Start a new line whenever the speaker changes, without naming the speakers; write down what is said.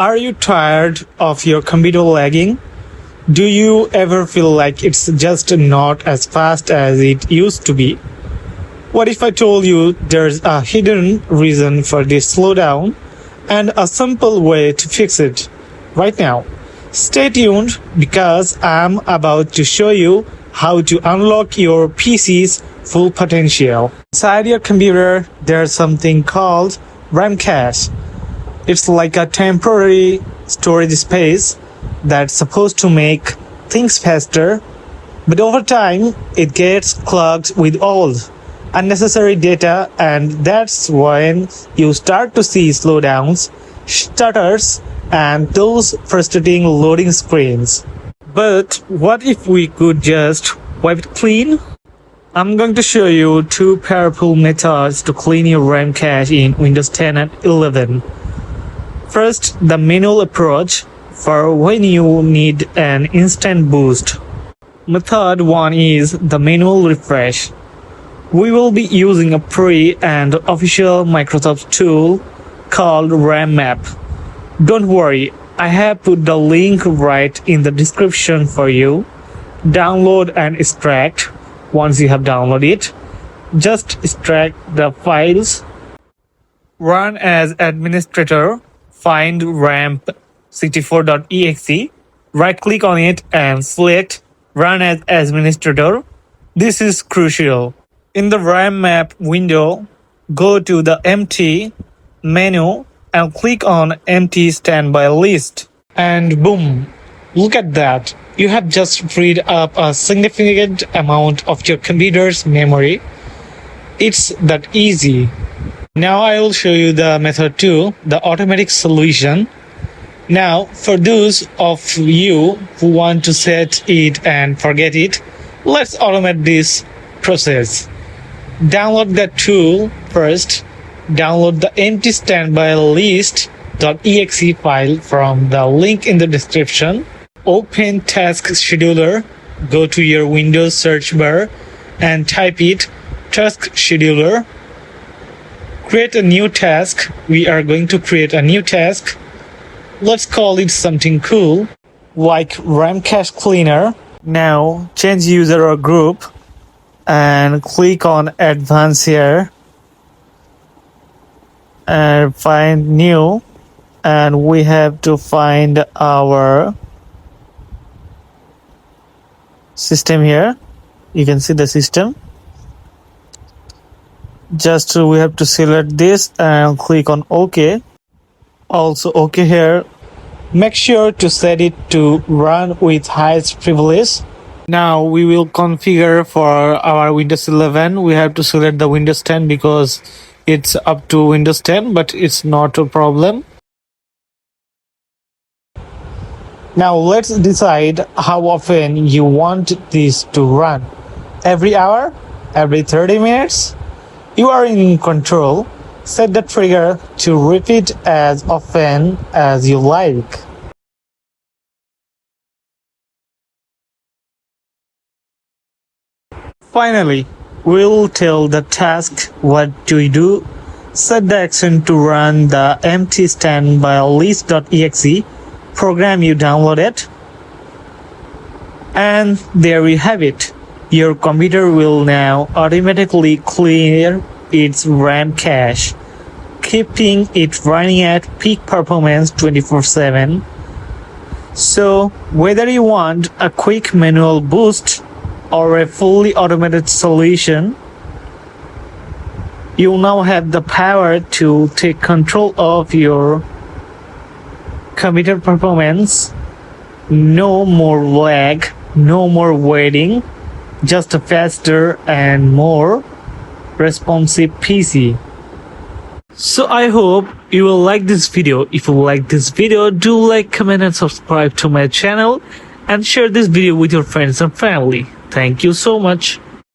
Are you tired of your computer lagging? Do you ever feel like it's just not as fast as it used to be? What if I told you there's a hidden reason for this slowdown and a simple way to fix it right now? Stay tuned because I'm about to show you how to unlock your PC's full potential. Inside your computer, there's something called RAM cache. It's like a temporary storage space that's supposed to make things faster, but over time it gets clogged with old, unnecessary data, and that's when you start to see slowdowns, stutters, and those frustrating loading screens. But what if we could just wipe it clean? I'm going to show you two powerful methods to clean your RAM cache in Windows 10 and 11. First, the manual approach for when you need an instant boost. Method 1 is the manual refresh. We will be using a free and official Microsoft tool called RAM Map. Don't worry, I have put the link right in the description for you. Download and extract. Once you have downloaded it, just extract the files. Run as administrator. Find ramp64.exe. Right click on it and select Run as administrator. This is crucial. In the RAM map window, go to the empty menu and click on empty standby list. And boom, look at that. You have just freed up a significant amount of your computer's memory. It's that easy. Now I will show you the method 2, the automatic solution. Now, for those of you who want to set it and forget it, let's automate this process. Download the tool first. Download the empty standby list.exe file from the link in the description. Open Task Scheduler. Go to your Windows search bar and type it Task Scheduler. Create a new task. We are going to create a new task. Let's call it something cool like RAM cache cleaner. Now change user or group and click on advanced here and find new, and we have to find our system here. You can see the system. Just we have to select this and click on OK. Also OK here. Make sure to set it to run with highest privilege. Now we will configure for our Windows 11. We have to select the Windows 10 because it's up to Windows 10, but it's not a problem. Now let's decide how often you want this to run. Every hour? Every 30 minutes? You are in control. Set the trigger to repeat as often as you like. Finally, we'll tell the task what to do. Set the action to run the empty standby list.exe program you downloaded. And there we have it. Your computer will now automatically clear its RAM cache, keeping it running at peak performance 24/7. So whether you want a quick manual boost or a fully automated solution, you now have the power to take control of your computer performance. No more lag, no more waiting, just a faster and more responsive PC. So I hope you will like this video. If you like this video, do like, comment and subscribe to my channel and share this video with your friends and family. Thank you so much.